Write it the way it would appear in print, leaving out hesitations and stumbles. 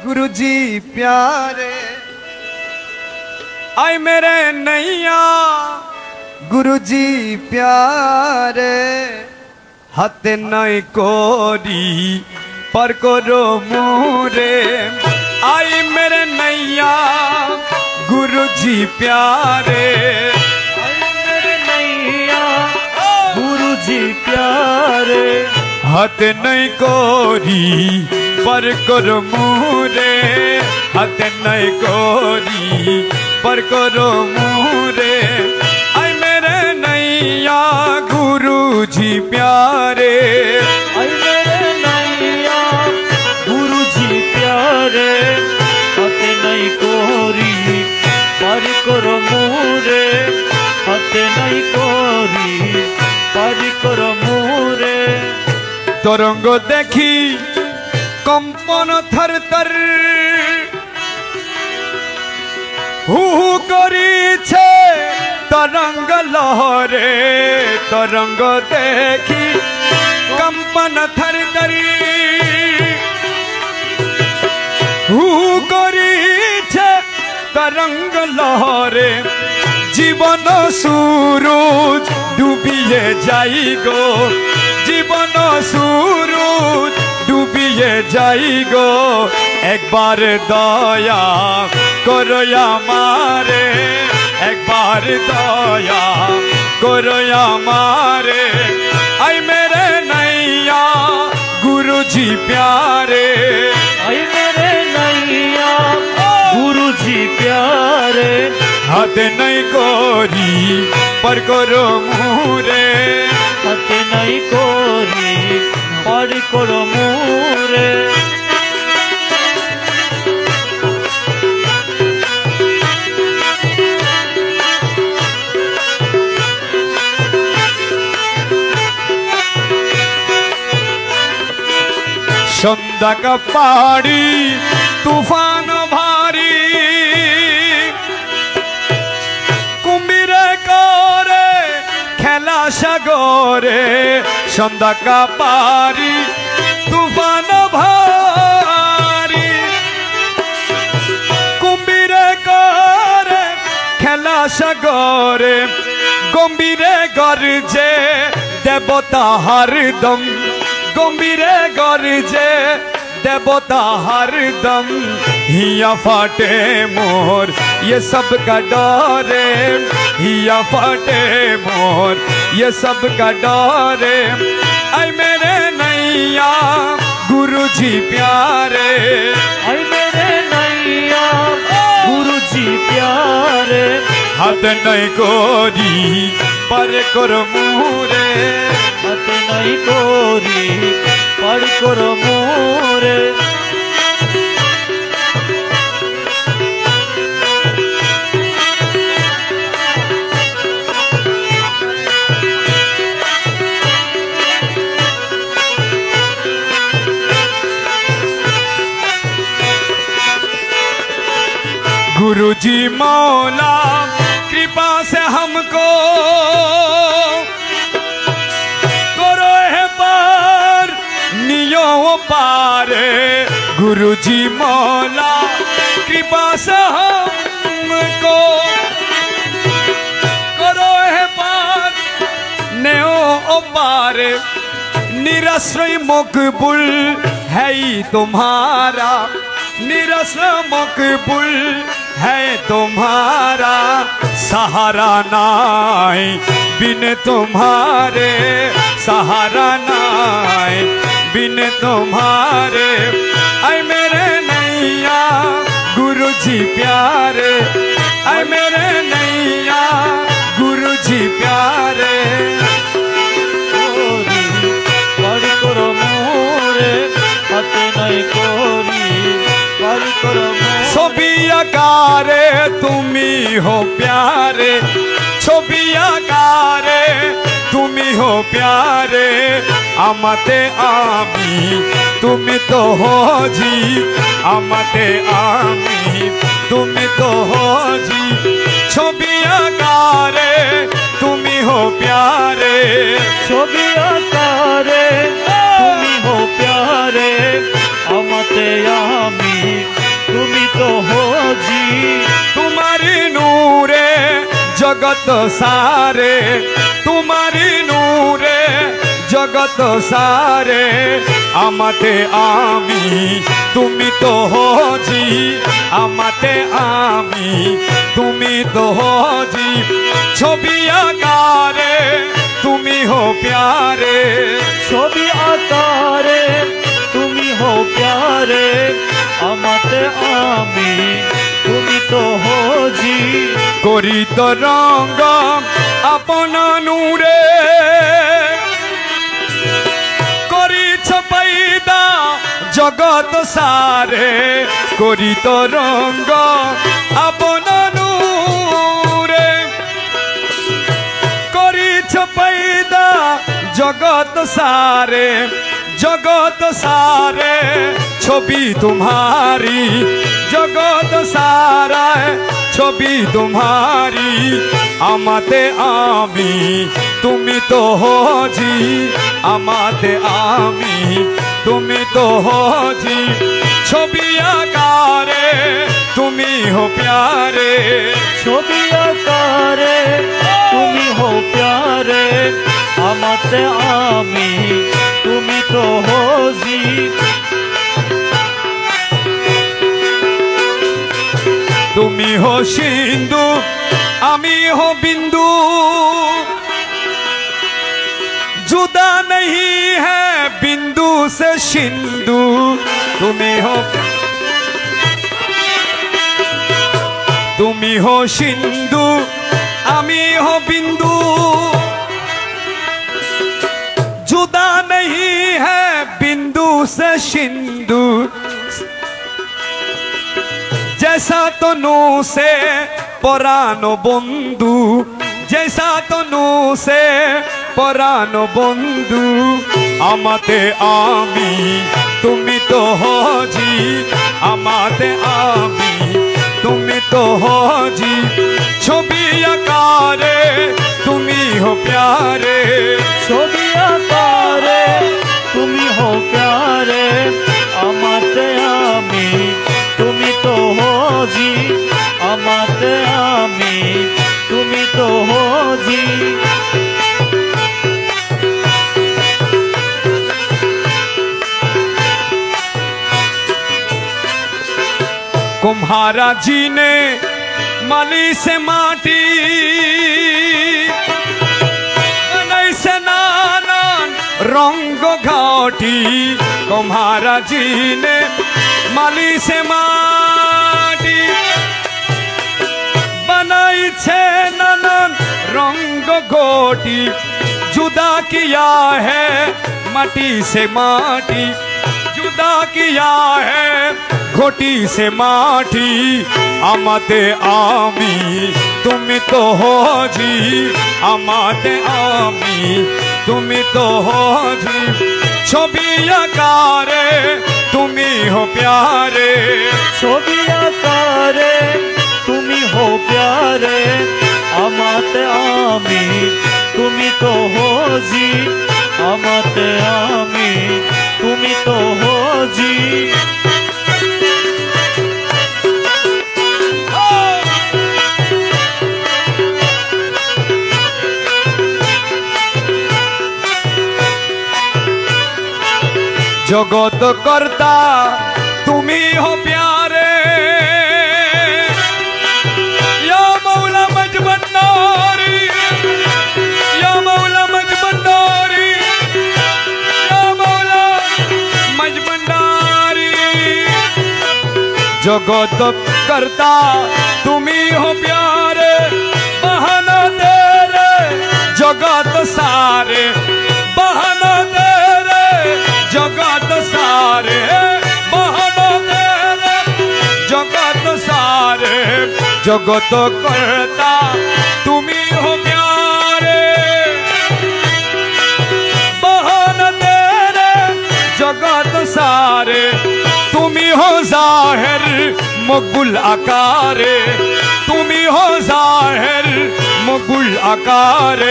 गुरु जी प्यारे आए मेरे नैया गुरु जी प्यारे हाथ नहीं कोरी पर करो मुरे आई मेरे नैया गुरु जी प्यारे आई मेरे नैया गुरु जी प्यारे हाथ नहीं कोरी पर करो मुरे हाथ नहीं कोरी पर करो मुरे आई मेरे नैया गुरु जी प्यारे आई मेरे नैया गुरु जी प्यारे हाथ नहीं कोरी पर करो मुरे हाथ नहीं कोरी पर करो मुरे तरंग देखी कंपन थर थर हु करीछे तरंग लहरे तरंग देखी कंपन थर थर हु करीछे तरंग लहरे जीवन सूरज डूबिए जाई गो जीवन सूरज डूबिए जाई गो एक बार दया करो मारे एक बार दया करो मारे आई मेरे नैया गुरु जी प्यारे आई मेरे नैया गुरु जी प्यारे हाथ नहीं कोरी पर करो मुरे हाथ नहीं कोरी पर करो मुरे सन्ध्या का पहाड़ी तूफान भारी कुम्भीरे करे खेला सागरे सन्ध्या का पहाड़ी तूफान भारी कुम्भीरे करे खेला सागरे गम्भीरे गरजे देवता हरदम गम्भीरे गरजे देवता हरदम हिया फाटे मोर ये सब का डरे हिया फाटे मोर ये सब का डरे आई मेरे नैया गुरु जी प्यारे आई मेरे नैया गुरु जी प्यारे हाथ नहीं कोरी पर करो मुरे हाथ नहीं कोरी पर करो मुरे गुरु जी मौला कृपा से हमको करो है पार नियो पारे गुरु जी मौला कृपा से हमको करो है पार नियो पारे निराश्रय मकबूल है तुम्हारा निराश्रय मकबूल है तुम्हारा सहारा नाई बिन तुम्हारे सहारा नाई बिन तुम्हारे आई मेरे नैया गुरु जी प्यारे आई मेरे नैया गुरु जी प्यारे पर करो मोरे हाथ नहीं कोरी पर करो छवि आकारे तुमी हो प्यारे छवि आकारे तुमी हो प्यारे आमाते आमी तुमी तो हो जी आमाते आमी तुमी तो हो जी छवि आकारे तुमी हो प्यारे छवि आकारे তুমি হো প্যারে আমাতে আমি তুমি তো হো জি तुम्हारी नूरे जगत सारे तुम्हारी नूरे जगत सारे आमाते आमी तुमी तो हो जी आमाते आमी तुमी तो हो जी छवि आकारे तुमी हो प्यारे ছবি আকারে তুমি হো প্যারে আমাতে আমি তুমি তো হো জি করি তো রঙ্গ আপন নূরে করিছ পয়দা জগত সারে করি তো রঙ্গ আপন নূরে করিছ পয়দা जगत सारे छवि तुम्हारी जगत सारा छवि तुम्हारी आमाते आमी तुमी तो हो जी आमाते आमी तुमी तो हो जी छवि आकारे तुमी हो प्यारे ছবি আকারে তুমি হো প্যারে আমাতে আমি তুমি তো হো জি तुमी हो सिंधु आमी हो बिंदु जुदा नहीं है बिंदु से सिंधु तुमी हो सिंधु आमी हो बिंदु जुदा नहीं है बिंदु से सिंधु जैसा तनु से परानो बंधु जैसा तनु से परानो बंधु आमाते आमी तुमी तो हो जी आमाते आमी तुमी तो हो जी छवि आकारे तुमी हो प्यारे ছবি আকারে তুমি হো প্যারে আমাতে আমি তুমি তো হো জি আমাতে আমি তুমি তো হো জি कुम्हारा जी ने माली से माटी बनाई से नानान रंग घाटी कुम्हारा जी ने माली से माटी बनाई छे नानान रंग घोटी जुदा किया है माटी से माटी जुदा किया है घोटी से माटी आमाते आमी तुमी तो हो जी आमाते आमी तुमी तो हो जी छवि आकारे तुमी हो प्यारे ছবি আকারে তুমি হো প্যারে আমাতে আমি তুমি তো হো জি আমাতে আমি তুমি তো হো জি जगत करता तुमी हो प्यारे या मौला मजबन्नारी या मौला मजबन्नारी या मौला मजबन्नारी जगत करता तुमी हो प्यारे बहाना तेरे जगत सारे बहाना तेरे जगत सारे बहाना तेरे जगत सारे जगत करता तुमी हो प्यारे बहाना तेरे जगत सारे तुमी हो जाहिर मुगल आकारे तुमी हो जाहिर मुगल आकारे।